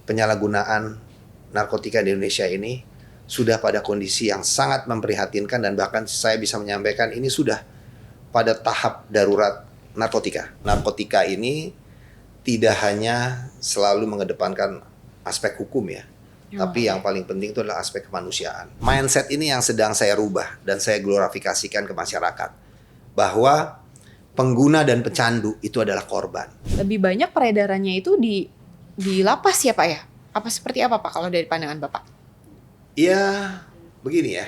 penyalahgunaan narkotika di Indonesia ini sudah pada kondisi yang sangat memprihatinkan, dan bahkan saya bisa menyampaikan ini sudah pada tahap darurat narkotika. Narkotika ini tidak hanya selalu mengedepankan aspek hukum ya, tapi yang paling penting itu adalah aspek kemanusiaan. Mindset ini yang sedang saya rubah dan saya glorifikasikan ke masyarakat, bahwa pengguna dan pecandu itu adalah korban. Lebih banyak peredarannya itu di lapas ya Pak ya? Apa seperti apa Pak kalau dari pandangan Bapak? Ya, begini ya.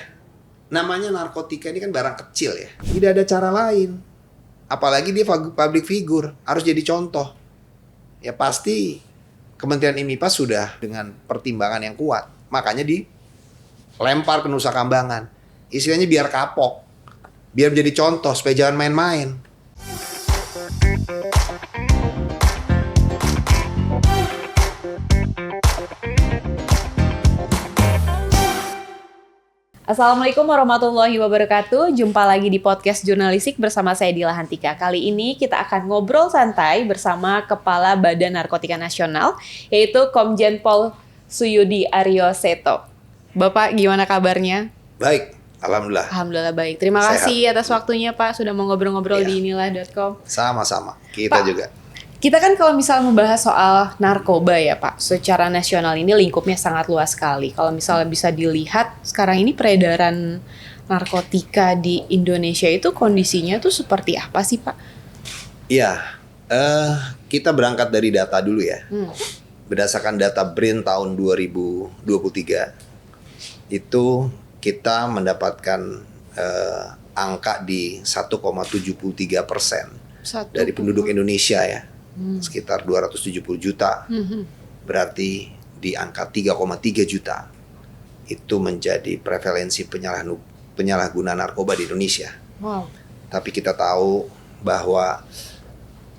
Namanya narkotika ini kan barang kecil ya. Tidak ada cara lain. Apalagi dia public figure, harus jadi contoh. Ya pasti Kementerian IMIPA sudah dengan pertimbangan yang kuat. Makanya dilempar ke Nusa Kambangan. Istilahnya biar kapok. Biar menjadi contoh supaya jangan main-main. Assalamualaikum warahmatullahi wabarakatuh. Jumpa lagi di podcast Jurnalistik bersama saya Dila Hantika. Kali ini kita akan ngobrol santai bersama Kepala Badan Narkotika Nasional, yaitu Komjen Pol Suyudi Aryo Seto. Bapak gimana kabarnya? Baik, alhamdulillah. Alhamdulillah baik. Terima kasih atas waktunya Pak, sudah mau ngobrol-ngobrol di inilah.com. Sama-sama, kita Pak, juga. kita kan kalau misalnya membahas soal narkoba ya Pak, secara nasional ini lingkupnya sangat luas sekali. Kalau misalnya bisa dilihat sekarang ini peredaran narkotika di Indonesia itu kondisinya tuh seperti apa sih Pak? Iya, kita berangkat dari data dulu ya. Berdasarkan data BRIN tahun 2023, itu kita mendapatkan angka di 1,73% dari penduduk Indonesia ya. Sekitar 270 juta, berarti di angka 3,3 juta itu menjadi prevalensi penyalahguna narkoba di Indonesia. Wow. Tapi kita tahu bahwa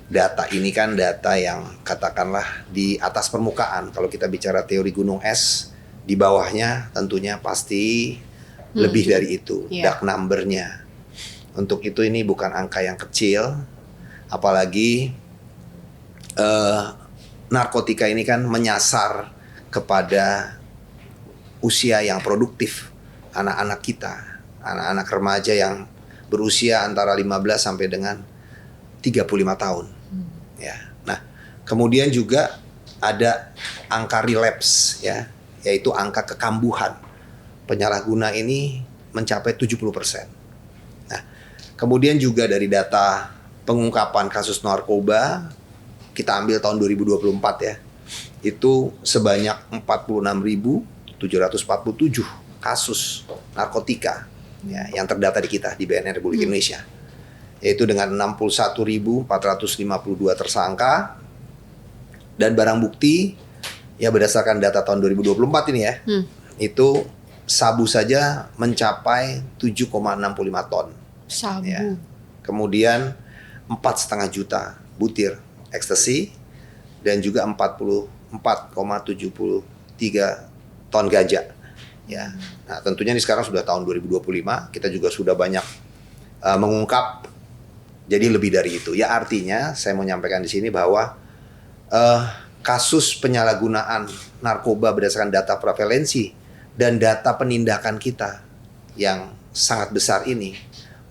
data ini kan data yang katakanlah di atas permukaan. Kalau kita bicara teori gunung es, di bawahnya tentunya pasti lebih dari itu, dark number-nya. Untuk itu ini bukan angka yang kecil, apalagi narkotika ini kan menyasar kepada usia yang produktif, anak-anak kita, anak-anak remaja yang berusia antara 15 sampai dengan 35 tahun. Ya. Nah, kemudian juga ada angka relapse ya, yaitu angka kekambuhan. Penyalahguna ini mencapai 70%. Nah, kemudian juga dari data pengungkapan kasus narkoba kita ambil tahun 2024 ya, itu sebanyak 46.747 kasus narkotika ya, yang terdata di kita di BNN Republik Indonesia, yaitu dengan 61.452 tersangka dan barang bukti ya berdasarkan data tahun 2024 ini ya, itu sabu saja mencapai 7,65 ton. Sabu. Ya. Kemudian 4,5 juta butir ekstasi dan juga 44,73 ton ganja. Ya. Nah, tentunya ini sekarang sudah tahun 2025, kita juga sudah banyak mengungkap jadi lebih dari itu. Ya artinya saya mau menyampaikan di sini bahwa kasus penyalahgunaan narkoba berdasarkan data prevalensi dan data penindakan kita yang sangat besar ini,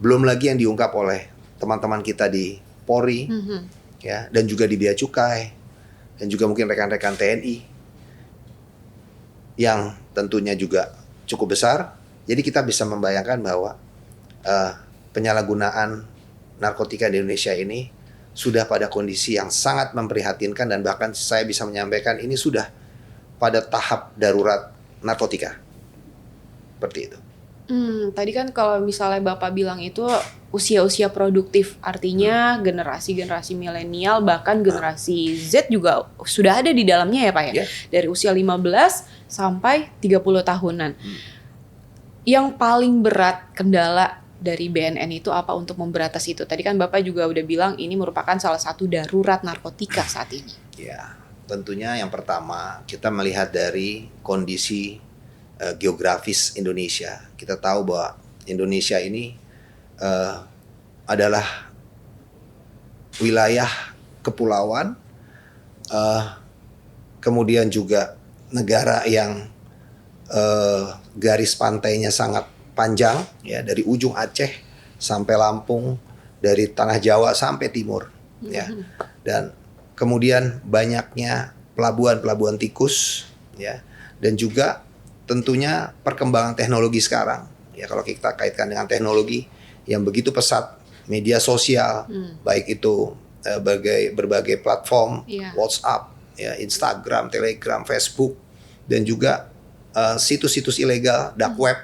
belum lagi yang diungkap oleh teman-teman kita di Polri, ya, dan juga di Bea Cukai, dan juga mungkin rekan-rekan TNI, yang tentunya juga cukup besar. Jadi kita bisa membayangkan bahwa penyalahgunaan narkotika di Indonesia ini sudah pada kondisi yang sangat memprihatinkan, dan bahkan saya bisa menyampaikan ini sudah pada tahap darurat narkotika. Seperti itu. Tadi kan kalau misalnya Bapak bilang itu usia-usia produktif, artinya generasi-generasi milenial bahkan generasi Z juga sudah ada di dalamnya ya Pak ya? Yeah. Dari usia 15 sampai 30 tahunan. Yang paling berat kendala dari BNN itu apa untuk memberantas itu? Tadi kan Bapak juga udah bilang ini merupakan salah satu darurat narkotika saat ini. Ya, tentunya yang pertama kita melihat dari kondisi geografis Indonesia. Kita tahu bahwa Indonesia ini adalah wilayah kepulauan kemudian juga negara yang garis pantainya sangat panjang, ya, dari ujung Aceh sampai Lampung, dari tanah Jawa sampai timur, ya, dan kemudian banyaknya pelabuhan-pelabuhan tikus, ya, dan juga tentunya perkembangan teknologi sekarang, ya, kalau kita kaitkan dengan teknologi yang begitu pesat, media sosial, baik itu berbagai platform, WhatsApp, ya, Instagram, Telegram, Facebook, dan juga situs-situs ilegal, dark web,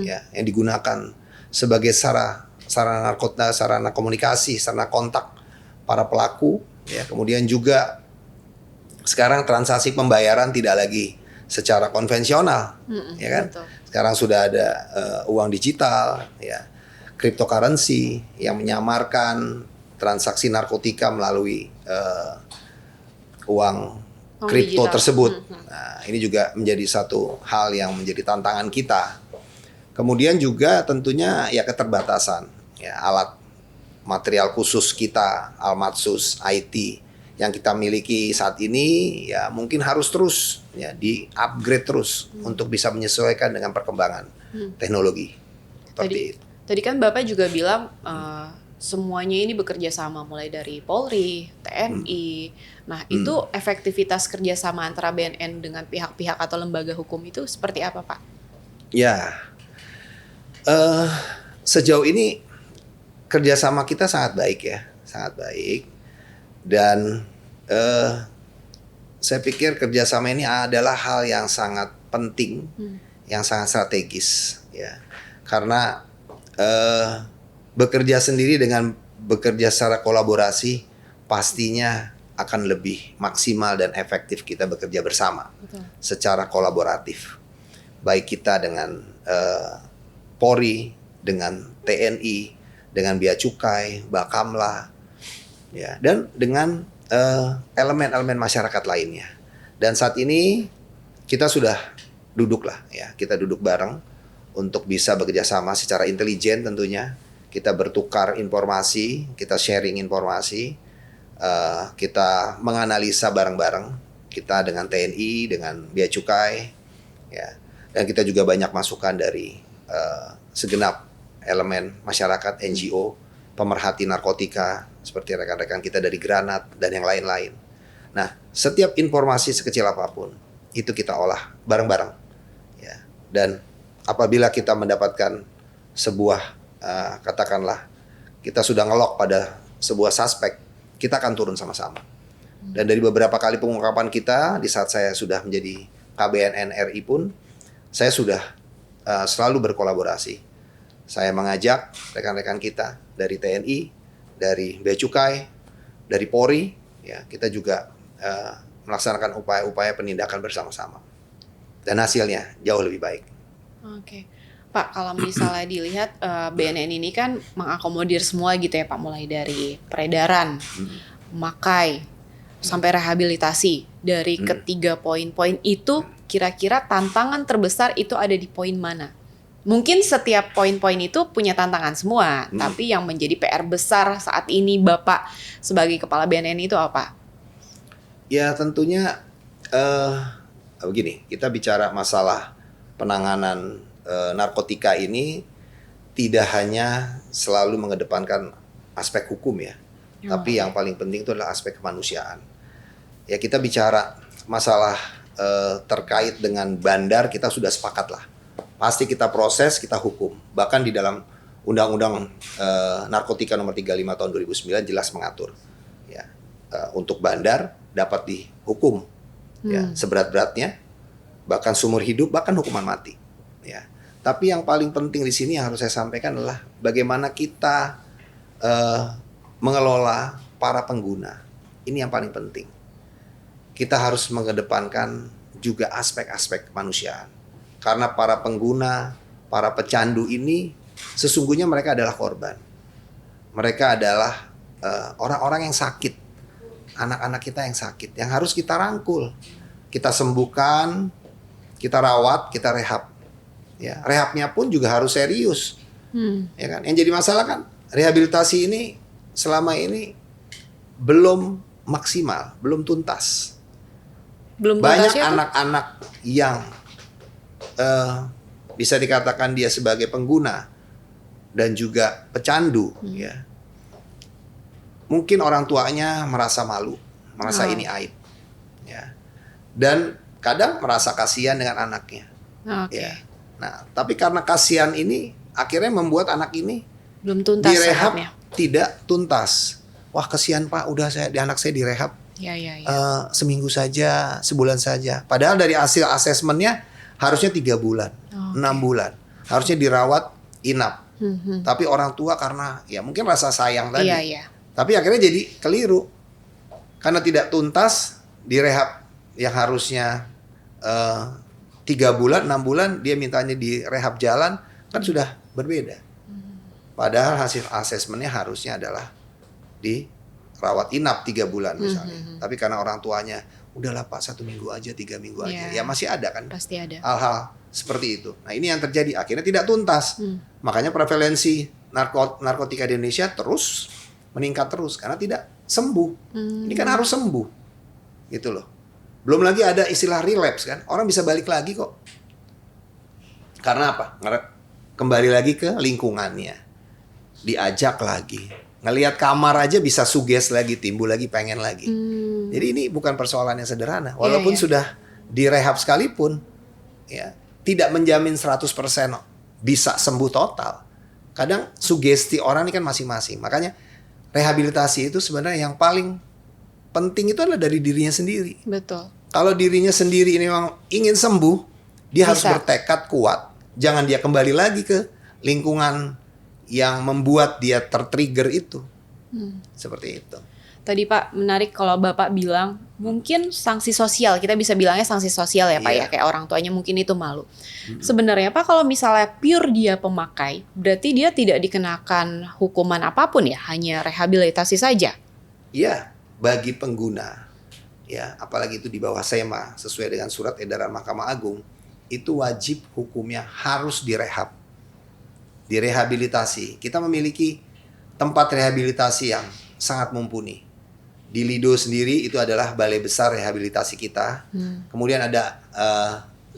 ya, yang digunakan sebagai sarana komunikasi, sarana kontak para pelaku, ya. Kemudian juga sekarang transaksi pembayaran tidak lagi secara konvensional, ya kan? Betul. Sekarang sudah ada uang digital, ya, cryptocurrency yang menyamarkan transaksi narkotika melalui uang kripto tersebut. Nah, ini juga menjadi satu hal yang menjadi tantangan kita. Kemudian juga tentunya ya keterbatasan, ya, alat material khusus kita, Almatsus IT yang kita miliki saat ini, ya, mungkin harus terus, ya, di-upgrade terus untuk bisa menyesuaikan dengan perkembangan teknologi. Tadi kan Bapak juga bilang semuanya ini bekerja sama, mulai dari Polri, TNI. Nah, itu efektivitas kerjasama antara BNN dengan pihak-pihak atau lembaga hukum itu seperti apa, Pak? Ya, sejauh ini kerjasama kita sangat baik, ya, sangat baik. Dan saya pikir kerjasama ini adalah hal yang sangat penting, yang sangat strategis, ya, karena bekerja sendiri dengan bekerja secara kolaborasi pastinya akan lebih maksimal dan efektif kita bekerja bersama. Betul. Secara kolaboratif, baik kita dengan Polri, dengan TNI, dengan Bea Cukai, Bakamla, ya, dan dengan elemen-elemen masyarakat lainnya. Dan saat ini kita sudah duduk bareng untuk bisa bekerja sama secara intelijen tentunya. Kita bertukar informasi, kita sharing informasi, kita menganalisa bareng-bareng, kita dengan TNI, dengan Bea Cukai, ya, dan kita juga banyak masukan dari segenap elemen masyarakat, NGO, pemerhati narkotika, seperti rekan-rekan kita dari Granat dan yang lain-lain. Nah, setiap informasi sekecil apapun itu kita olah bareng-bareng, ya. Dan apabila kita mendapatkan sebuah katakanlah kita sudah ngelok pada sebuah suspek, kita akan turun sama-sama. Dan dari beberapa kali pengungkapan kita, di saat saya sudah menjadi KBNN RI pun, saya sudah selalu berkolaborasi. Saya mengajak rekan-rekan kita dari TNI, dari Bea Cukai, dari Polri, ya, kita juga melaksanakan upaya-upaya penindakan bersama-sama. Dan hasilnya jauh lebih baik. Oke. Pak, kalau misalnya dilihat BNN ini kan mengakomodir semua gitu ya Pak, mulai dari peredaran, memakai, sampai rehabilitasi. Dari ketiga poin-poin itu, kira-kira tantangan terbesar itu ada di poin mana? Mungkin setiap poin-poin itu punya tantangan semua, tapi yang menjadi PR besar saat ini Bapak sebagai kepala BNN itu apa? Ya tentunya begini, kita bicara masalah penanganan narkotika ini tidak hanya selalu mengedepankan aspek hukum, ya, tapi yang paling penting itu adalah aspek kemanusiaan. Ya, kita bicara masalah terkait dengan bandar, kita sudah sepakat lah. Pasti kita proses, kita hukum. Bahkan di dalam Undang-Undang Narkotika Nomor 35 Tahun 2009 jelas mengatur, ya, untuk bandar dapat dihukum, ya, seberat-beratnya, bahkan seumur hidup, bahkan hukuman mati, ya. Tapi yang paling penting di sini yang harus saya sampaikan adalah bagaimana kita mengelola para pengguna. Ini yang paling penting. Kita harus mengedepankan juga aspek-aspek kemanusiaan. Karena para pengguna, para pecandu ini sesungguhnya mereka adalah korban. Mereka adalah orang-orang yang sakit, anak-anak kita yang sakit, yang harus kita rangkul, kita sembuhkan, kita rawat, kita rehab. Ya, rehabnya pun juga harus serius, ya kan? Yang jadi masalah kan rehabilitasi ini selama ini belum maksimal, belum tuntas. Belum Banyak tuntasnya tuh? anak-anak yang bisa dikatakan dia sebagai pengguna dan juga pecandu, ya. Mungkin orang tuanya merasa malu, merasa Oh. ini aib, ya. Dan kadang merasa kasihan dengan anaknya, Oke. ya. Nah, tapi karena kasihan ini akhirnya membuat anak ini Belum tuntas direhab saatnya. tidak tuntas. Wah, kasihan Pak, udah anak saya direhab Ya. seminggu saja, sebulan saja. Padahal dari hasil asesmennya harusnya 3 bulan, Oke. 6 bulan. Harusnya dirawat inap. Mhm. Tapi orang tua karena ya mungkin rasa sayang tadi. Iya. Tapi akhirnya jadi keliru. Karena tidak tuntas direhab yang harusnya 3 bulan, 6 bulan dia mintanya direhab jalan, kan sudah berbeda. Padahal hasil asesmennya harusnya adalah dirawat inap 3 bulan misalnya. Tapi karena orang tuanya udahlah Pak 1 minggu aja, 3 minggu aja. Ya. Ya masih ada kan Pasti ada. hal-hal seperti itu. Nah ini yang terjadi, akhirnya tidak tuntas. Makanya prevalensi narkotika di Indonesia terus meningkat terus karena tidak sembuh. Ini kan harus sembuh, gitu loh. Belum lagi ada istilah relapse kan, orang bisa balik lagi kok. Karena apa? Kembali lagi ke lingkungannya, diajak lagi, ngelihat kamar aja bisa suges lagi, timbul lagi, pengen lagi. Jadi ini bukan persoalan yang sederhana. Walaupun sudah direhab sekalipun, ya tidak menjamin 100% bisa sembuh total. Kadang sugesti orang ini kan masing-masing. Makanya rehabilitasi itu sebenarnya yang paling penting itu adalah dari dirinya sendiri. Betul. Kalau dirinya sendiri ini memang ingin sembuh, dia harus bertekad kuat. Jangan dia kembali lagi ke lingkungan yang membuat dia tertrigger itu. Seperti itu. Tadi Pak menarik kalau Bapak bilang mungkin sanksi sosial, kita bisa bilangnya sanksi sosial ya Pak ya, kayak orang tuanya mungkin itu malu. Sebenarnya Pak kalau misalnya pure dia pemakai, berarti dia tidak dikenakan hukuman apapun ya, hanya rehabilitasi saja. Iya, bagi pengguna, ya apalagi itu di bawah SEMA sesuai dengan surat edaran Mahkamah Agung, itu wajib hukumnya harus direhab, direhabilitasi. Kita memiliki tempat rehabilitasi yang sangat mumpuni. Di Lido sendiri itu adalah balai besar rehabilitasi kita. Kemudian ada 5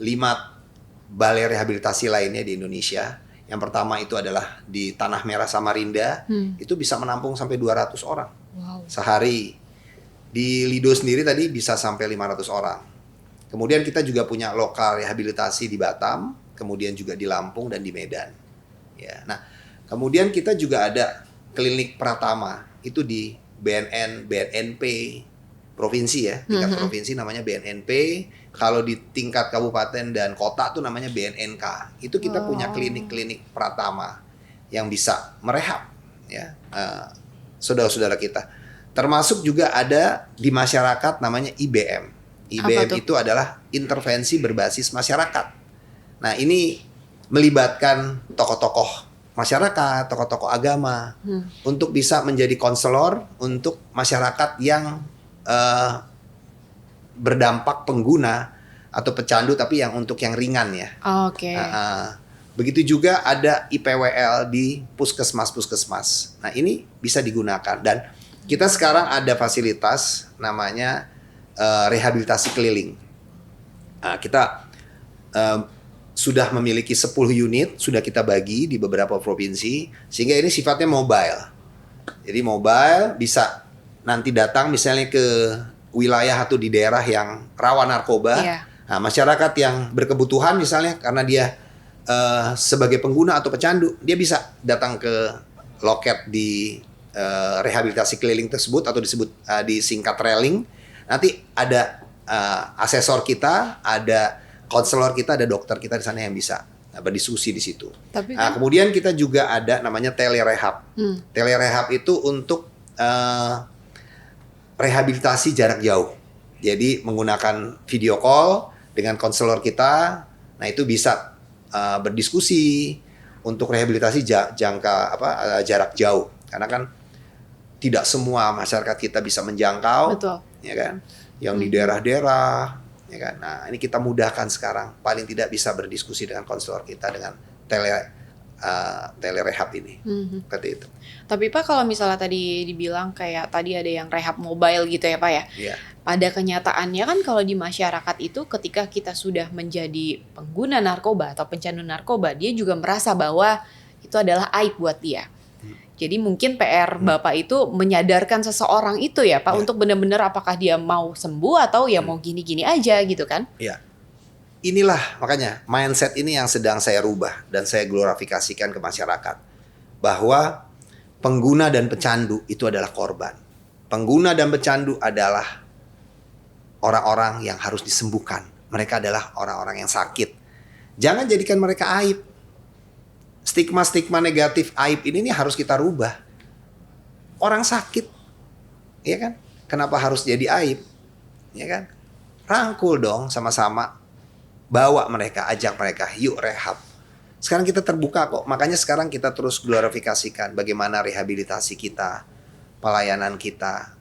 balai rehabilitasi lainnya di Indonesia. Yang pertama itu adalah di Tanah Merah Samarinda. Itu bisa menampung sampai 200 orang sehari. Di Lido sendiri tadi bisa sampai 500 orang. Kemudian kita juga punya lokal rehabilitasi di Batam, kemudian juga di Lampung dan di Medan. Ya, nah kemudian kita juga ada klinik Pratama itu di BNP provinsi ya, tingkat provinsi namanya BNNP. Kalau di tingkat kabupaten dan kota tuh namanya BNNK. Itu kita punya klinik-klinik Pratama yang bisa merehab ya saudara-saudara kita. Termasuk juga ada di masyarakat namanya IBM. IBM itu adalah intervensi berbasis masyarakat. Nah ini melibatkan tokoh-tokoh masyarakat, tokoh-tokoh agama untuk bisa menjadi konselor untuk masyarakat yang berdampak pengguna atau pecandu tapi yang untuk yang ringan ya. Oke. Begitu juga ada IPWL di puskesmas. Nah ini bisa digunakan dan kita sekarang ada fasilitas namanya rehabilitasi keliling. Kita sudah memiliki 10 unit, sudah kita bagi di beberapa provinsi, sehingga ini sifatnya mobile. Jadi mobile bisa nanti datang misalnya ke wilayah atau di daerah yang rawan narkoba. Nah, masyarakat yang berkebutuhan misalnya karena dia sebagai pengguna atau pecandu, dia bisa datang ke loket di rehabilitasi keliling tersebut atau disingkat railing. Nanti ada asesor kita, ada konselor kita, ada dokter kita di sana yang bisa berdiskusi di situ. Kemudian kita juga ada namanya telerehab. Telerehab itu untuk rehabilitasi jarak jauh. Jadi menggunakan video call dengan konselor kita. Nah itu bisa berdiskusi untuk rehabilitasi jarak jauh. Karena kan tidak semua masyarakat kita bisa menjangkau, ya kan? Yang di daerah-daerah. Ya kan? Nah, ini kita mudahkan sekarang. Paling tidak bisa berdiskusi dengan konselor kita dengan telerehab ini. Seperti itu. Tapi Pak kalau misalnya tadi dibilang kayak tadi ada yang rehab mobile gitu ya Pak ya. Iya. pada kenyataannya kan kalau di masyarakat itu ketika kita sudah menjadi pengguna narkoba atau pecandu narkoba, dia juga merasa bahwa itu adalah aib buat dia. Jadi mungkin PR Bapak itu menyadarkan seseorang itu ya Pak, untuk benar-benar apakah dia mau sembuh atau ya mau gini-gini aja gitu kan. Iya. Inilah makanya mindset ini yang sedang saya rubah dan saya glorifikasikan ke masyarakat. Bahwa pengguna dan pecandu itu adalah korban. Pengguna dan pecandu adalah orang-orang yang harus disembuhkan. Mereka adalah orang-orang yang sakit. Jangan jadikan mereka aib. Stigma-stigma negatif aib ini nih harus kita rubah. Orang sakit, ya kan? Kenapa harus jadi aib? Ya kan? Rangkul dong sama-sama. Bawa mereka, ajak mereka, yuk rehab. Sekarang kita terbuka kok. Makanya sekarang kita terus glorifikasikan bagaimana rehabilitasi kita, pelayanan kita.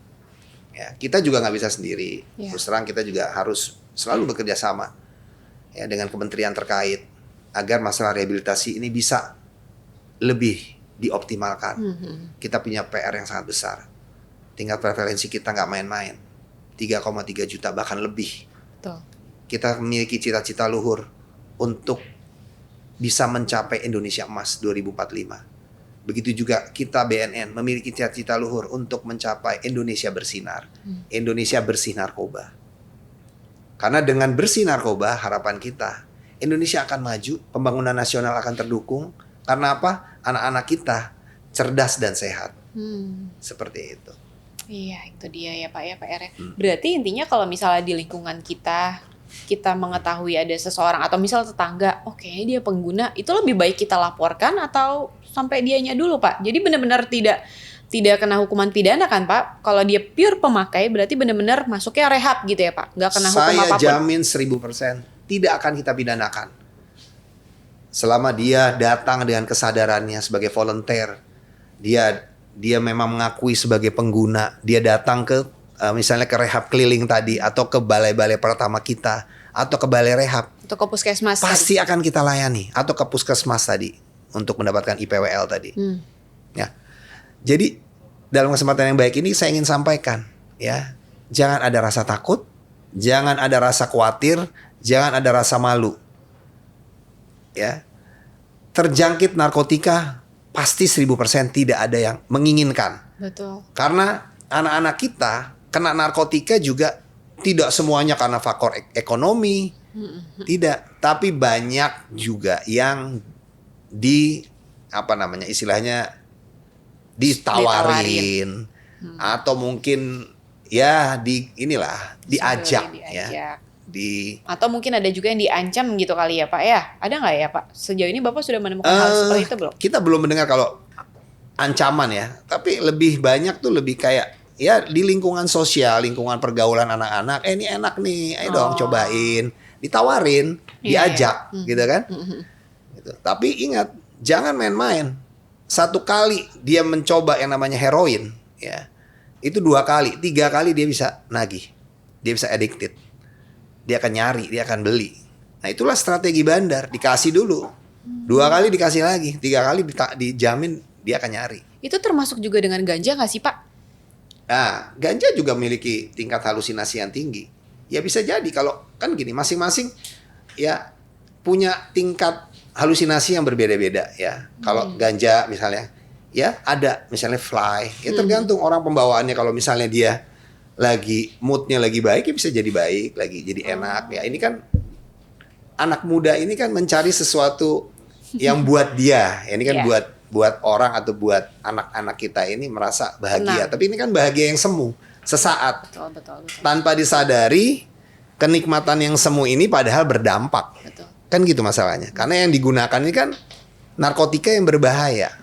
Ya, kita juga nggak bisa sendiri. Terus terang kita juga harus selalu bekerja sama ya dengan kementerian terkait agar masalah rehabilitasi ini bisa lebih dioptimalkan. Kita punya PR yang sangat besar. Tingkat prevalensi kita nggak main-main. 3,3 juta bahkan lebih. Betul. Kita memiliki cita-cita luhur untuk bisa mencapai Indonesia Emas 2045. Begitu juga kita BNN memiliki cita-cita luhur untuk mencapai Indonesia bersinar. Indonesia bersih narkoba. Karena dengan bersih narkoba harapan kita Indonesia akan maju, pembangunan nasional akan terdukung. Karena apa? Anak-anak kita cerdas dan sehat. Seperti itu. Iya, itu dia ya Pak ya PR-nya. Berarti intinya kalau misalnya di lingkungan kita mengetahui ada seseorang atau misal tetangga, oke dia pengguna, itu lebih baik kita laporkan atau sampai dianya dulu Pak. Jadi benar-benar tidak kena hukuman pidana kan Pak? Kalau dia pure pemakai berarti benar-benar masuknya rehab gitu ya Pak? Nggak kena hukum apapun. Saya jamin 1000% tidak akan kita pidanakan. Selama dia datang dengan kesadarannya sebagai volunteer, dia memang mengakui sebagai pengguna, dia datang ke misalnya ke rehab keliling tadi atau ke balai-balai pertama kita atau ke balai rehab atau ke puskesmas pasti akan kita layani atau ke puskesmas tadi untuk mendapatkan IPWL tadi. Ya. Jadi dalam kesempatan yang baik ini saya ingin sampaikan ya, jangan ada rasa takut, jangan ada rasa khawatir, jangan ada rasa malu. Ya. Terjangkit narkotika pasti 1000% tidak ada yang menginginkan. Betul. Karena anak-anak kita kena narkotika juga tidak semuanya karena faktor ekonomi. Tidak, tapi banyak juga yang istilahnya ditawarin. Atau mungkin ya diajak ya. Atau mungkin ada juga yang diancam gitu kali ya Pak ya. Ada nggak ya Pak? Sejauh ini Bapak sudah menemukan hal seperti itu belum? Kita belum mendengar kalau ancaman ya. Tapi lebih banyak tuh lebih kayak ya di lingkungan sosial, lingkungan pergaulan anak-anak. Ini enak nih, ayo dong cobain. Ditawarin, diajak gitu kan. Gitu. Tapi ingat, jangan main-main. 1 kali dia mencoba yang namanya heroin ya. Itu 2 kali, 3 kali dia bisa nagih. Dia bisa addicted. Dia akan nyari, dia akan beli. Nah itulah strategi bandar, dikasih dulu. 2 kali dikasih lagi, 3 kali dijamin dia akan nyari. Itu termasuk juga dengan ganja nggak sih Pak? Nah, ganja juga memiliki tingkat halusinasi yang tinggi. Ya bisa jadi kalau kan gini, masing-masing ya punya tingkat halusinasi yang berbeda-beda ya. Kalau ganja misalnya, ya ada misalnya fly. Ya tergantung orang pembawaannya. Kalau misalnya dia lagi moodnya lagi baik, ya bisa jadi baik, lagi jadi enak. Ya ini kan anak muda ini kan mencari sesuatu yang buat dia. Ya, ini kan buat orang atau buat anak-anak kita ini merasa bahagia. Tapi ini kan bahagia yang semu, sesaat. Betul. Tanpa disadari, kenikmatan yang semu ini padahal berdampak. Betul. Kan gitu masalahnya. Karena yang digunakan ini kan narkotika yang berbahaya.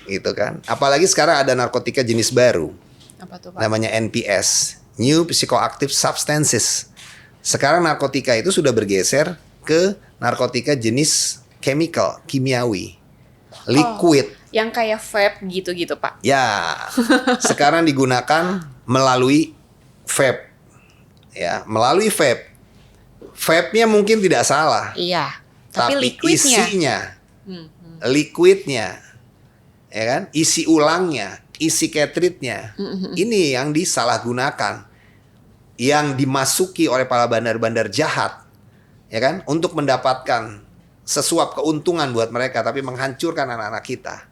Gitu kan. Apalagi sekarang ada narkotika jenis baru. Apa tuh Pak? Namanya NPS, New Psychoactive Substances. Sekarang narkotika itu sudah bergeser ke narkotika jenis chemical, kimiawi. Liquid. Yang kayak vape gitu-gitu Pak. Ya. Sekarang digunakan melalui vape. Ya, melalui vape. Vape-nya mungkin tidak salah. Iya. Tapi isinya. Liquidnya. Ya kan? Isi ulangnya, isi cartridge-nya. Ini yang disalahgunakan. yang dimasuki oleh para bandar-bandar jahat, ya kan, untuk mendapatkan sesuap keuntungan buat mereka, tapi menghancurkan anak-anak kita.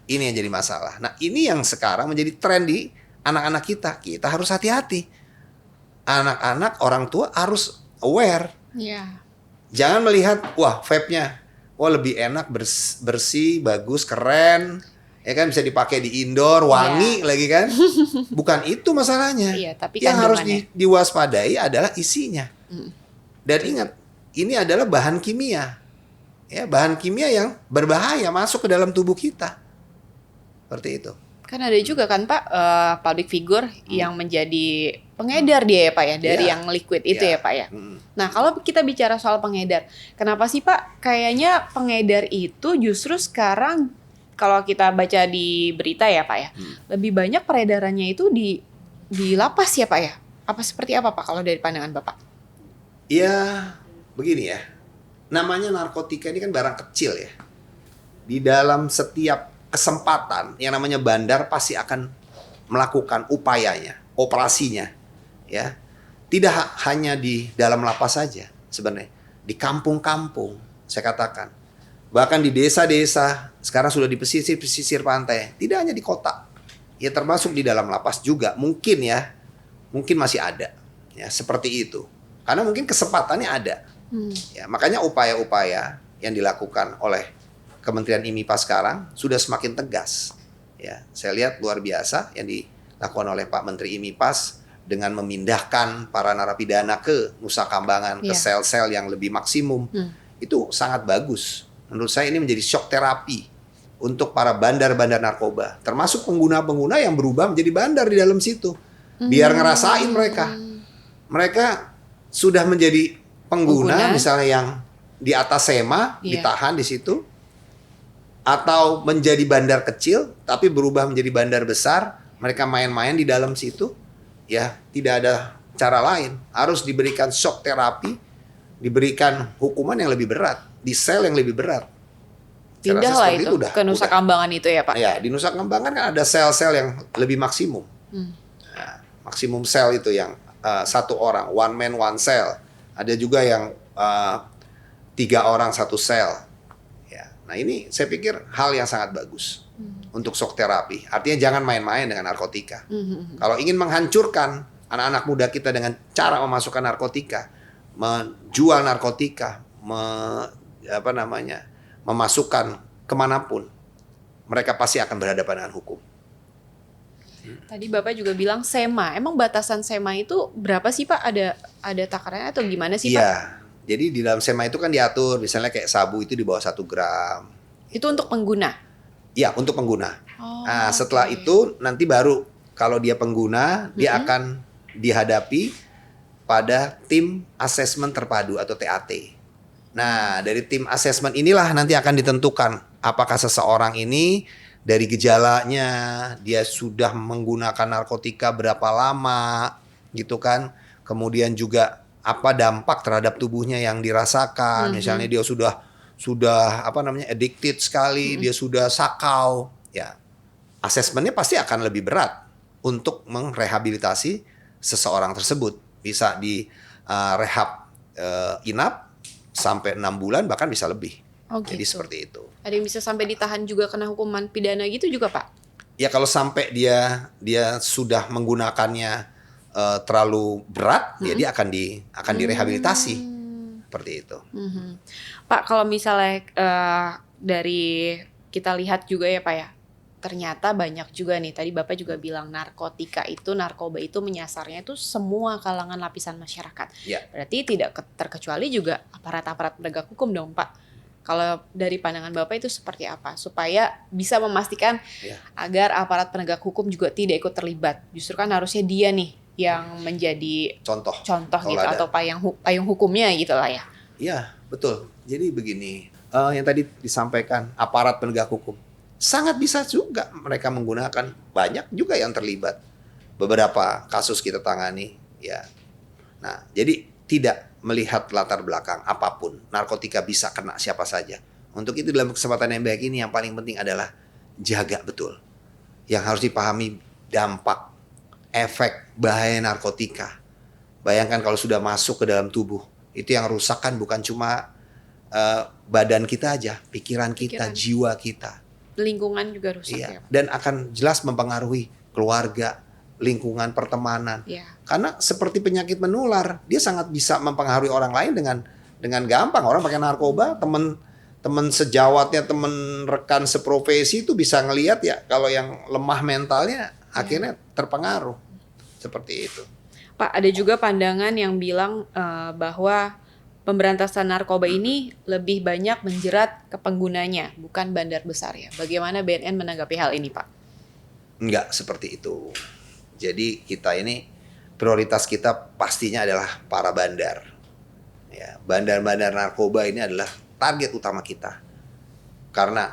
Ini yang jadi masalah. Nah, ini yang sekarang menjadi tren di anak-anak kita. Kita harus hati-hati. Anak-anak, orang tua harus aware. Iya. Jangan melihat, wah vape-nya, wah lebih enak, bersih, bagus, keren, ya kan, bisa dipakai di indoor, wangi lagi kan. Bukan itu masalahnya. Iya, tapi yang harus kandungannya. diwaspadai adalah isinya. Mm. Dan ingat, ini adalah bahan kimia. Ya, bahan kimia yang berbahaya masuk ke dalam tubuh kita. Seperti itu. Kan ada juga kan Pak, public figure yang menjadi pengedar dia ya Pak ya, dari Iya. yang liquid itu Iya. ya Pak ya. Mm. Nah kalau kita bicara soal pengedar, kenapa sih Pak kayaknya pengedar itu justru sekarang kalau kita baca di berita ya Pak ya, lebih banyak peredarannya itu di lapas ya Pak ya? Apa seperti apa Pak kalau dari pandangan Bapak? Ya, begini ya. Namanya narkotika ini kan barang kecil ya. Di dalam setiap kesempatan yang namanya bandar pasti akan melakukan upayanya, operasinya, ya. Tidak hanya di dalam lapas saja sebenarnya, di kampung-kampung saya katakan. Bahkan di desa-desa sekarang sudah di pesisir pantai, tidak hanya di kota. Ya termasuk di dalam lapas juga mungkin ya. Mungkin masih ada ya seperti itu. Karena mungkin kesempatannya ada. Ya, makanya upaya-upaya yang dilakukan oleh Kementerian IMIPA sekarang sudah semakin tegas. Ya, saya lihat luar biasa yang dilakukan oleh Pak Menteri IMIPAS dengan memindahkan para narapidana ke Nusa Kambangan, ke sel-sel yang lebih maksimum. Itu sangat bagus. Menurut saya ini menjadi shock terapi untuk para bandar-bandar narkoba, termasuk pengguna-pengguna yang berubah menjadi bandar di dalam situ. Biar ngerasain mereka. Mereka sudah menjadi pengguna misalnya yang di atas SEMA, ditahan di situ. Atau menjadi bandar kecil tapi berubah menjadi bandar besar, mereka main-main di dalam situ, ya tidak ada cara lain, harus diberikan shock terapi, diberikan hukuman yang lebih berat, di sel yang lebih berat. Pindah lah itu ke Nusa Kambangan itu ya Pak? Ya, di Nusa Kambangan kan ada sel-sel yang lebih maksimum. Nah, maksimum sel itu yang satu orang, one man one cell. Ada juga yang 3 orang satu sel. Nah ini saya pikir hal yang sangat bagus untuk shock terapi. Artinya jangan main-main dengan narkotika. Kalau ingin menghancurkan anak-anak muda kita dengan cara memasukkan narkotika, menjual narkotika, memasukkan kemanapun, mereka pasti akan berhadapan dengan hukum. Tadi Bapak juga bilang SEMA. Emang batasan SEMA itu berapa sih Pak? Ada takarannya atau gimana sih Pak? Iya. Jadi di dalam SEMA itu kan diatur, misalnya kayak sabu itu di bawah 1 gram. Itu untuk pengguna? Iya, untuk pengguna. Nah, setelah itu nanti baru kalau dia pengguna, dia akan dihadapi pada tim asesmen terpadu atau TAT. Nah, dari tim asesmen inilah nanti akan ditentukan apakah seseorang ini dari gejalanya, dia sudah menggunakan narkotika berapa lama, gitu kan. Kemudian juga apa dampak terhadap tubuhnya yang dirasakan. Misalnya dia sudah addicted sekali, dia sudah sakau, ya asesmennya pasti akan lebih berat untuk merehabilitasi seseorang tersebut. Bisa di rehab inap sampai 6 bulan bahkan bisa lebih. Jadi seperti itu. Ada yang bisa sampai ditahan juga kena hukuman pidana gitu juga Pak? Ya kalau sampai dia sudah menggunakannya terlalu berat, ya dia akan direhabilitasi seperti itu. Pak, kalau misalnya dari kita lihat juga ya Pak ya, ternyata banyak juga nih, tadi Bapak juga bilang narkoba itu menyasarnya itu semua kalangan lapisan masyarakat. Berarti tidak terkecuali juga aparat-aparat penegak hukum dong Pak. Kalau dari pandangan Bapak itu seperti apa? Supaya bisa memastikan agar aparat penegak hukum juga tidak ikut terlibat. Justru kan harusnya dia nih yang menjadi contoh gitu atau payung hukumnya gitu lah ya. Iya, betul. Jadi begini, yang tadi disampaikan aparat penegak hukum sangat bisa juga mereka menggunakan, banyak juga yang terlibat. Beberapa kasus kita tangani, ya. Nah, jadi tidak melihat latar belakang apapun, narkotika bisa kena siapa saja. Untuk itu dalam kesempatan yang baik ini yang paling penting adalah jaga betul. Yang harus dipahami dampak, efek bahaya narkotika. Bayangkan kalau sudah masuk ke dalam tubuh, itu yang rusak kan bukan cuma badan kita aja, pikiran kita, jiwa kita. Lingkungan juga rusak Iya. ya Pak? Dan akan jelas mempengaruhi keluarga, lingkungan, pertemanan. Iya. Karena seperti penyakit menular, dia sangat bisa mempengaruhi orang lain dengan gampang. Orang pakai narkoba, teman sejawatnya, teman rekan seprofesi itu bisa ngelihat ya kalau yang lemah mentalnya akhirnya terpengaruh. Seperti itu. Pak, ada juga pandangan yang bilang bahwa pemberantasan narkoba ini lebih banyak menjerat ke penggunanya, bukan bandar besar ya. Bagaimana BNN menanggapi hal ini, Pak? Enggak seperti itu. Jadi kita ini prioritas kita pastinya adalah para bandar. Ya, bandar-bandar narkoba ini adalah target utama kita. Karena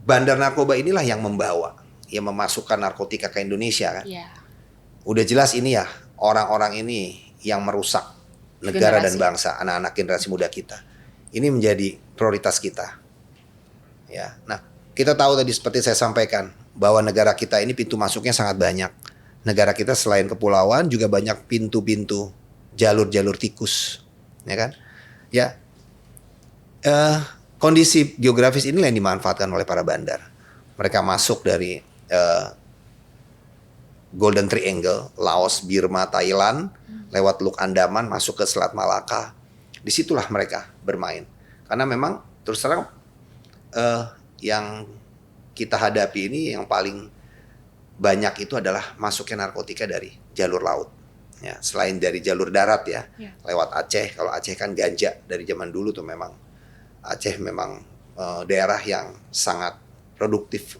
bandar narkoba inilah yang membawa, yang memasukkan narkotika ke Indonesia kan. Iya. Udah jelas ini ya, orang-orang ini yang merusak negara dan Generasi. bangsa, anak-anak generasi muda kita. Ini menjadi prioritas kita. Ya. Nah, kita tahu tadi seperti saya sampaikan bahwa negara kita ini pintu masuknya sangat banyak. Negara kita selain kepulauan juga banyak pintu-pintu, jalur-jalur tikus, ya kan? Ya. Kondisi geografis inilah yang dimanfaatkan oleh para bandar. Mereka masuk dari Golden Triangle, Laos, Birma, Thailand, lewat Teluk Andaman masuk ke Selat Malaka. Disitulah mereka bermain. Karena memang terus terang yang kita hadapi ini yang paling banyak itu adalah masuknya narkotika dari jalur laut. Ya, selain dari jalur darat ya, lewat Aceh. Kalau Aceh kan ganja dari zaman dulu tuh memang Aceh memang daerah yang sangat produktif.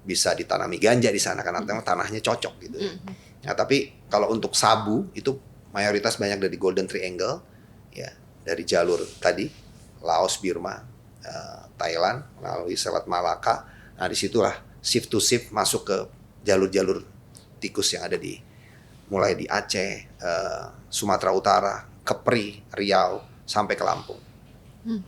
Bisa ditanami ganja di sana karena tanahnya cocok gitu. Nah, tapi kalau untuk sabu itu mayoritas banyak dari Golden Triangle, ya dari jalur tadi Laos, Birma, Thailand melalui Selat Malaka. Nah disitulah shift to shift masuk ke jalur-jalur tikus yang ada mulai di Aceh, Sumatera Utara, Kepri, Riau sampai ke Lampung.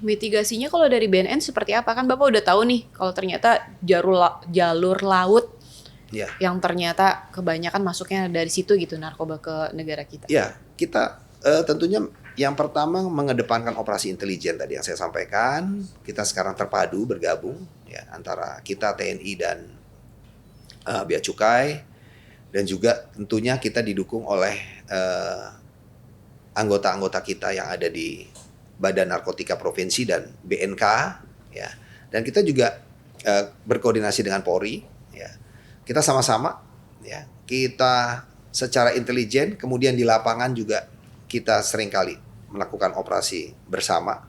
Mitigasinya kalau dari BNN seperti apa? Kan Bapak udah tahu nih kalau ternyata jalur laut yang ternyata kebanyakan masuknya dari situ gitu narkoba ke negara kita. Ya, kita tentunya yang pertama mengedepankan operasi intelijen tadi yang saya sampaikan. Kita sekarang terpadu bergabung ya antara kita TNI dan Bea Cukai, dan juga tentunya kita didukung oleh anggota-anggota kita yang ada di Badan Narkotika Provinsi dan BNK ya. Dan kita juga berkoordinasi dengan Polri ya. Kita sama-sama ya. Kita secara intelijen kemudian di lapangan juga kita seringkali melakukan operasi bersama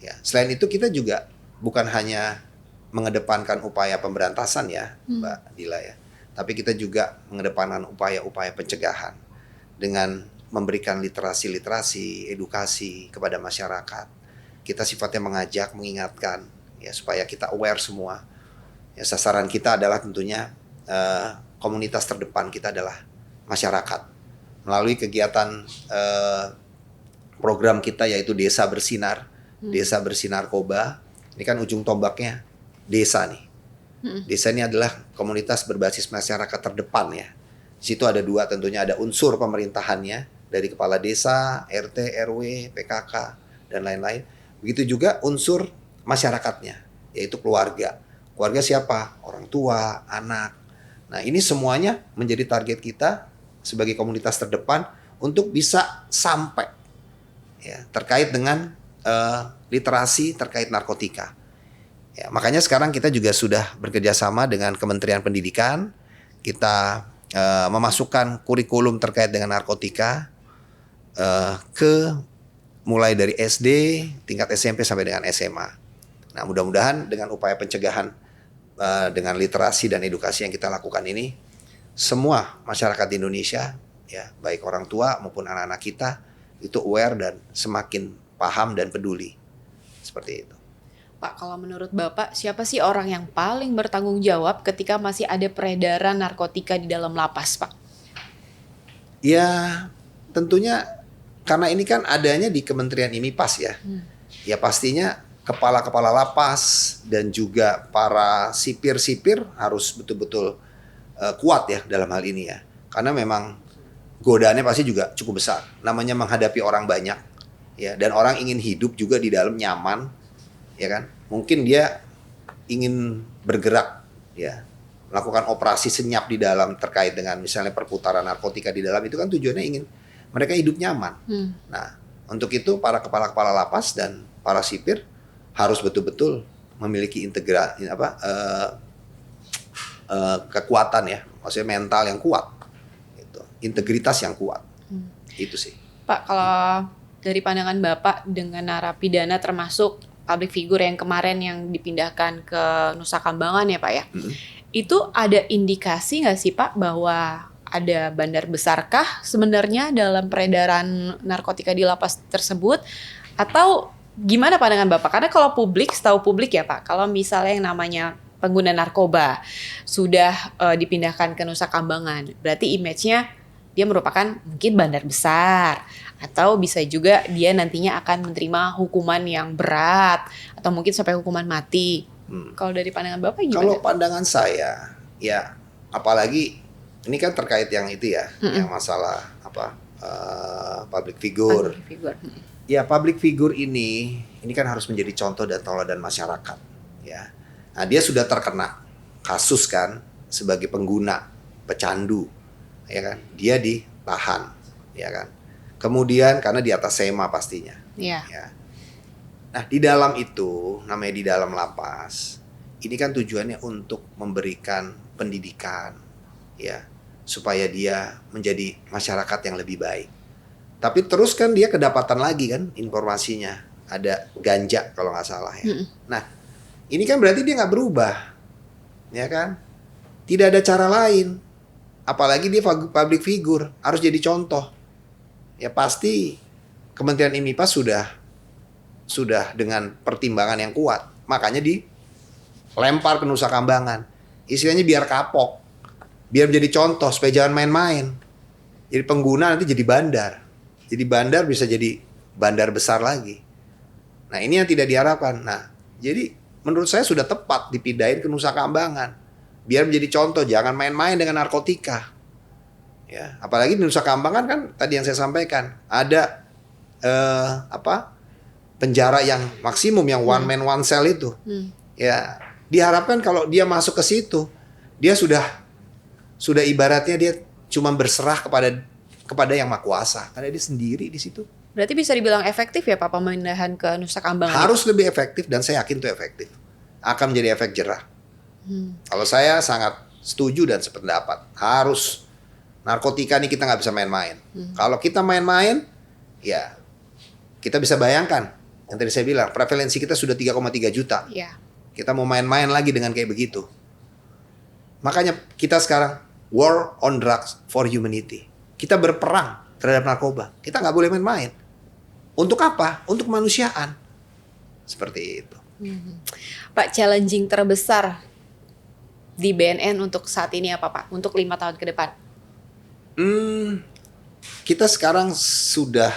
ya. Selain itu kita juga bukan hanya mengedepankan upaya pemberantasan ya, Mbak Dila ya. Tapi kita juga mengedepankan upaya-upaya pencegahan dengan memberikan literasi, edukasi kepada masyarakat. Kita sifatnya mengajak, mengingatkan, ya supaya kita aware semua. Ya, sasaran kita adalah tentunya komunitas terdepan kita adalah masyarakat. Melalui kegiatan program kita yaitu Desa Bersinar, Desa Bersinarkoba. Ini kan ujung tombaknya desa nih. Desa ini adalah komunitas berbasis masyarakat terdepan ya. Di situ ada dua, tentunya ada unsur pemerintahannya dari kepala desa, RT, RW, PKK dan lain-lain. Begitu juga unsur masyarakatnya, yaitu keluarga. Keluarga siapa? Orang tua, anak. Nah, ini semuanya menjadi target kita sebagai komunitas terdepan untuk bisa sampai ya terkait dengan literasi terkait narkotika. Ya, makanya sekarang kita juga sudah bekerja sama dengan Kementerian Pendidikan. Kita memasukkan kurikulum terkait dengan narkotika ke mulai dari SD, tingkat SMP sampai dengan SMA. Nah, mudah-mudahan dengan upaya pencegahan dengan literasi dan edukasi yang kita lakukan ini, semua masyarakat di Indonesia, ya baik orang tua maupun anak-anak kita itu aware dan semakin paham dan peduli. Seperti itu. Pak, kalau menurut Bapak, siapa sih orang yang paling bertanggung jawab ketika masih ada peredaran narkotika di dalam lapas, Pak? Ya, tentunya karena ini kan adanya di Kementerian IMIPAS ya. Ya pastinya kepala-kepala lapas dan juga para sipir-sipir harus betul-betul kuat ya dalam hal ini ya. Karena memang godaannya pasti juga cukup besar. Namanya menghadapi orang banyak, ya, dan orang ingin hidup juga di dalam nyaman, ya kan? Mungkin dia ingin bergerak, ya, melakukan operasi senyap di dalam terkait dengan misalnya perputaran narkotika di dalam, itu kan tujuannya ingin mereka hidup nyaman. Nah, untuk itu para kepala-kepala lapas dan para sipir harus betul-betul memiliki kekuatan, ya, maksudnya mental yang kuat, gitu. Integritas yang kuat, itu sih. Pak, kalau dari pandangan Bapak dengan narapidana termasuk public figure yang kemarin yang dipindahkan ke Nusa Kambangan ya Pak ya, itu ada indikasi nggak sih Pak bahwa ada bandar besarkah sebenarnya dalam peredaran narkotika di lapas tersebut, atau gimana pandangan Bapak? Karena kalau publik, setahu publik ya Pak, kalau misalnya yang namanya pengguna narkoba sudah dipindahkan ke Nusa Kambangan, berarti image-nya dia merupakan mungkin bandar besar, atau bisa juga dia nantinya akan menerima hukuman yang berat atau mungkin sampai hukuman mati. Kalau dari pandangan Bapak gimana? Kalau pandangan saya, ya, apalagi ini kan terkait yang itu ya, yang masalah public figure. Public figure. Ya, public figure ini kan harus menjadi contoh dan teladan masyarakat, ya. Nah, dia sudah terkena kasus kan sebagai pengguna, pecandu, ya kan. Dia ditahan, ya kan. Kemudian karena di atas SEMA pastinya. Iya. Ya. Nah, di dalam itu, namanya di dalam lapas, ini kan tujuannya untuk memberikan pendidikan, ya, supaya dia menjadi masyarakat yang lebih baik. Tapi terus kan dia kedapatan lagi kan informasinya, ada ganja kalau nggak salah ya. Nah, ini kan berarti dia nggak berubah, ya kan? Tidak ada cara lain. Apalagi dia public figure, harus jadi contoh. Ya pasti Kementerian IMIPA sudah dengan pertimbangan yang kuat. Makanya dilempar ke Nusa Kambangan. Istilahnya biar kapok. Biar menjadi contoh supaya jangan main-main. Jadi pengguna nanti jadi bandar. Jadi bandar bisa jadi bandar besar lagi. Nah, ini yang tidak diharapkan. Nah, jadi menurut saya sudah tepat dipindahin ke Nusa Kambangan. Biar menjadi contoh, jangan main-main dengan narkotika. Ya, apalagi di Nusa Kambangan kan tadi yang saya sampaikan, ada penjara yang maksimum, yang one man one cell itu. Ya, diharapkan kalau dia masuk ke situ, dia sudah ibaratnya dia cuma berserah kepada yang maha kuasa, karena dia sendiri di situ. Berarti bisa dibilang efektif ya Pak pemindahan ke Nusa Kambangan? Harus lebih efektif, dan saya yakin itu efektif. Akan menjadi efek jerah. Kalau saya sangat setuju dan sependapat. Harus. Narkotika ini kita nggak bisa main-main. Kalau kita main-main, ya kita bisa bayangkan. Yang tadi saya bilang, prevalensi kita sudah 3,3 juta. Ya. Kita mau main-main lagi dengan kayak begitu. Makanya kita sekarang war on drugs for humanity. Kita berperang terhadap narkoba. Kita nggak boleh main-main. Untuk apa? Untuk kemanusiaan. Seperti itu. Pak, challenging terbesar di BNN untuk saat ini apa Pak? Untuk 5 tahun ke depan? Kita sekarang sudah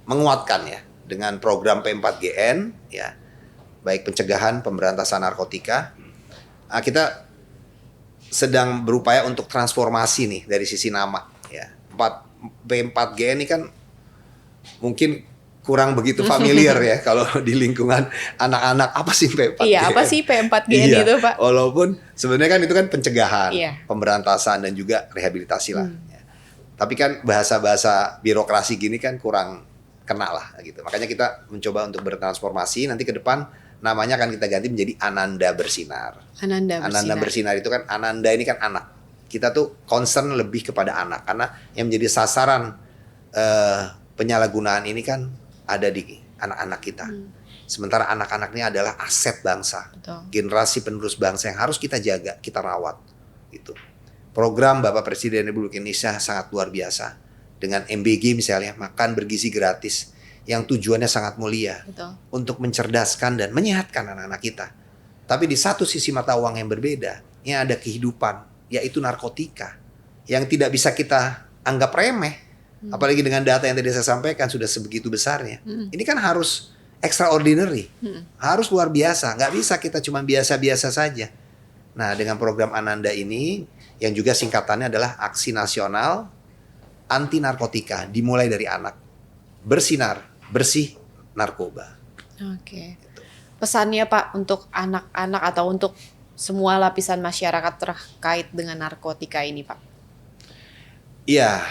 menguatkan ya dengan program P4GN, ya, baik pencegahan, pemberantasan narkotika. Kita sedang berupaya untuk transformasi nih dari sisi nama, ya. P4GN ini kan mungkin kurang begitu familiar ya kalau di lingkungan anak-anak, apa sih P4GN? Iya, apa sih P4GN itu Pak? Walaupun sebenarnya kan itu kan pencegahan, iya, pemberantasan dan juga rehabilitasi lah. Ya. Tapi kan bahasa-bahasa birokrasi gini kan kurang kena lah gitu. Makanya kita mencoba untuk bertransformasi. Nanti ke depan namanya akan kita ganti menjadi Ananda Bersinar. Ananda Bersinar itu kan, Ananda ini kan anak. Kita tuh concern lebih kepada anak, karena yang menjadi sasaran penyalahgunaan ini kan ada di anak-anak kita. Sementara anak-anak ini adalah aset bangsa. Betul. Generasi penerus bangsa yang harus kita jaga, kita rawat. Gitu. Program Bapak Presiden Republik Indonesia sangat luar biasa. Dengan MBG misalnya, makan bergizi gratis, yang tujuannya sangat mulia. Betul. Untuk mencerdaskan dan menyehatkan anak-anak kita. Tapi di satu sisi mata uang yang berbeda, yang ada kehidupan, yaitu narkotika, yang tidak bisa kita anggap remeh. Apalagi dengan data yang tadi saya sampaikan sudah sebegitu besarnya. Ini kan harus extraordinary, harus luar biasa. Nggak bisa kita cuma biasa-biasa saja. Nah, dengan program Ananda ini yang juga singkatannya adalah Aksi Nasional Anti Narkotika, dimulai dari anak. Bersinar, bersih narkoba. Oke. Pesannya Pak untuk anak-anak atau untuk semua lapisan masyarakat terkait dengan narkotika ini Pak? Iya,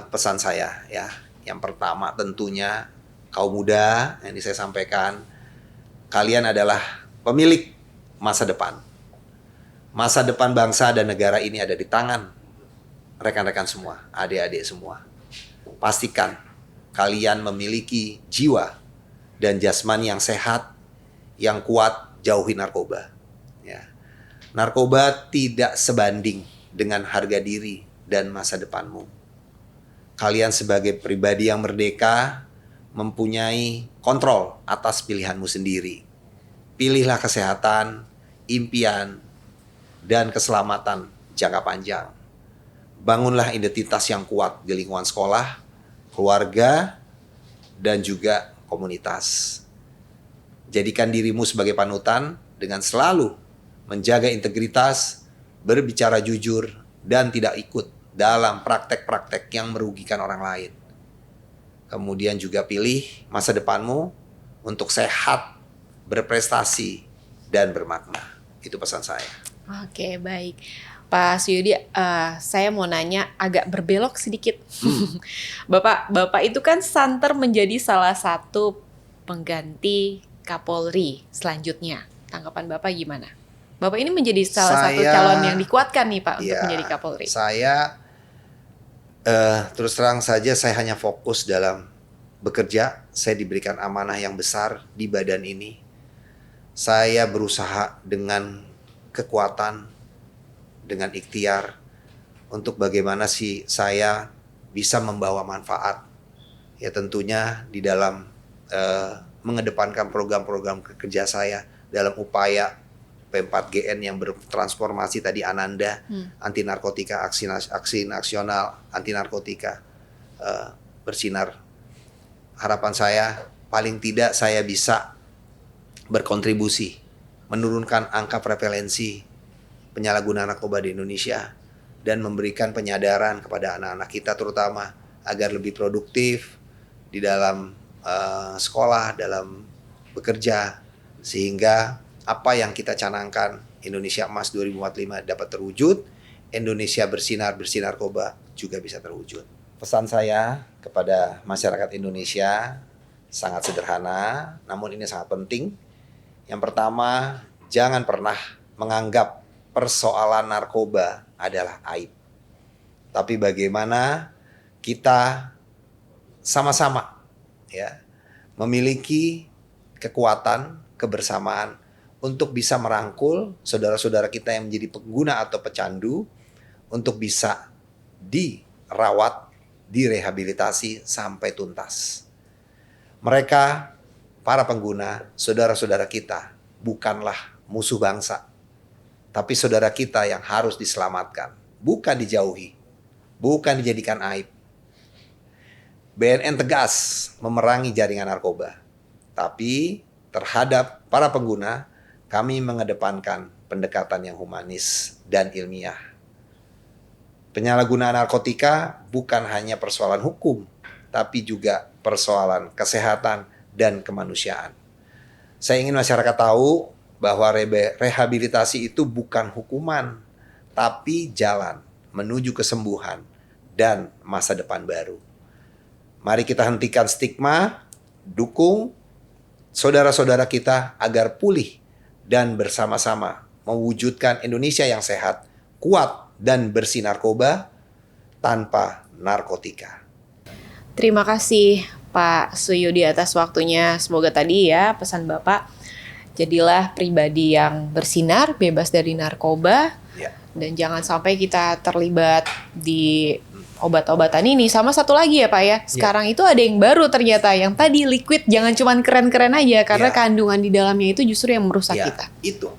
pesan saya ya. Yang pertama tentunya kaum muda yang saya sampaikan, kalian adalah pemilik masa depan. Masa depan bangsa dan negara ini ada di tangan rekan-rekan semua, adik-adik semua. Pastikan kalian memiliki jiwa dan jasmani yang sehat, yang kuat, jauhi narkoba. Ya. Narkoba tidak sebanding dengan harga diri dan masa depanmu. Kalian sebagai pribadi yang merdeka mempunyai kontrol atas pilihanmu sendiri. Pilihlah kesehatan, impian, dan keselamatan jangka panjang. Bangunlah identitas yang kuat di lingkungan sekolah, keluarga, dan juga komunitas. Jadikan dirimu sebagai panutan dengan selalu menjaga integritas, berbicara jujur, dan tidak ikut dalam praktek-praktek yang merugikan orang lain. Kemudian juga pilih masa depanmu untuk sehat, berprestasi, dan bermakna. Itu pesan saya. Oke, baik. Pak Suyudi, saya mau nanya agak berbelok sedikit. Bapak itu kan santer menjadi salah satu pengganti Kapolri selanjutnya. Tanggapan Bapak gimana? Bapak ini menjadi salah satu calon yang dikuatkan nih Pak untuk menjadi Kapolri. Saya terus terang saja saya hanya fokus dalam bekerja. Saya diberikan amanah yang besar di badan ini. Saya berusaha dengan kekuatan, dengan ikhtiar untuk bagaimana sih saya bisa membawa manfaat. Ya tentunya di dalam mengedepankan program-program kerja saya dalam upaya P4GN yang bertransformasi tadi Ananda, anti narkotika, aksi nasional anti narkotika, bersinar. Harapan saya paling tidak saya bisa berkontribusi menurunkan angka prevalensi penyalahgunaan narkoba di Indonesia dan memberikan penyadaran kepada anak-anak kita terutama agar lebih produktif di dalam sekolah, dalam bekerja, sehingga apa yang kita canangkan Indonesia Emas 2045 dapat terwujud, Indonesia bersinar bersih narkoba juga bisa terwujud. Pesan saya kepada masyarakat Indonesia sangat sederhana, namun ini sangat penting. Yang pertama, jangan pernah menganggap persoalan narkoba adalah aib. Tapi bagaimana kita sama-sama ya memiliki kekuatan, kebersamaan untuk bisa merangkul saudara-saudara kita yang menjadi pengguna atau pecandu untuk bisa dirawat, direhabilitasi sampai tuntas. Mereka, para pengguna, saudara-saudara kita bukanlah musuh bangsa, tapi saudara kita yang harus diselamatkan, bukan dijauhi, bukan dijadikan aib. BNN tegas memerangi jaringan narkoba, tapi terhadap para pengguna, kami mengedepankan pendekatan yang humanis dan ilmiah. Penyalahgunaan narkotika bukan hanya persoalan hukum, tapi juga persoalan kesehatan dan kemanusiaan. Saya ingin masyarakat tahu bahwa rehabilitasi itu bukan hukuman, tapi jalan menuju kesembuhan dan masa depan baru. Mari kita hentikan stigma, dukung saudara-saudara kita agar pulih dan bersama-sama mewujudkan Indonesia yang sehat, kuat, dan bersih narkoba tanpa narkotika. Terima kasih Pak Suyudi atas waktunya. Semoga tadi ya pesan Bapak, jadilah pribadi yang bersinar, bebas dari narkoba, dan jangan sampai kita terlibat di obat-obatan ini. Sama satu lagi ya Pak ya, sekarang itu ada yang baru ternyata, yang tadi liquid, jangan cuman keren-keren aja, karena kandungan di dalamnya itu justru yang merusak kita. Itu,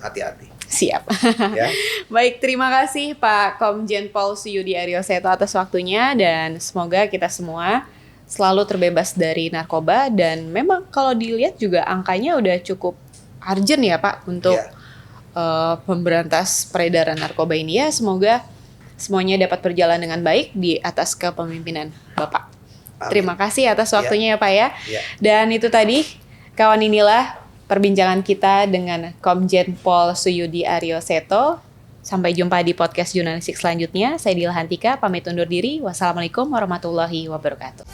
hati-hati. Siap. Baik, terima kasih Pak Komjen Pol Suyudi Aryoseto atas waktunya, dan semoga kita semua selalu terbebas dari narkoba. Dan memang kalau dilihat juga angkanya udah cukup urgent ya Pak untuk pemberantas peredaran narkoba ini ya. Semoga semuanya dapat berjalan dengan baik di atas kepemimpinan Bapak. Amin. Terima kasih atas waktunya ya Pak ya. Ya. Dan itu tadi kawan, inilah perbincangan kita dengan Komjen Pol Suyudi Aryo Seto. Sampai jumpa di podcast jurnalistik selanjutnya. Saya Dilahan Tika, pamit undur diri. Wassalamualaikum warahmatullahi wabarakatuh.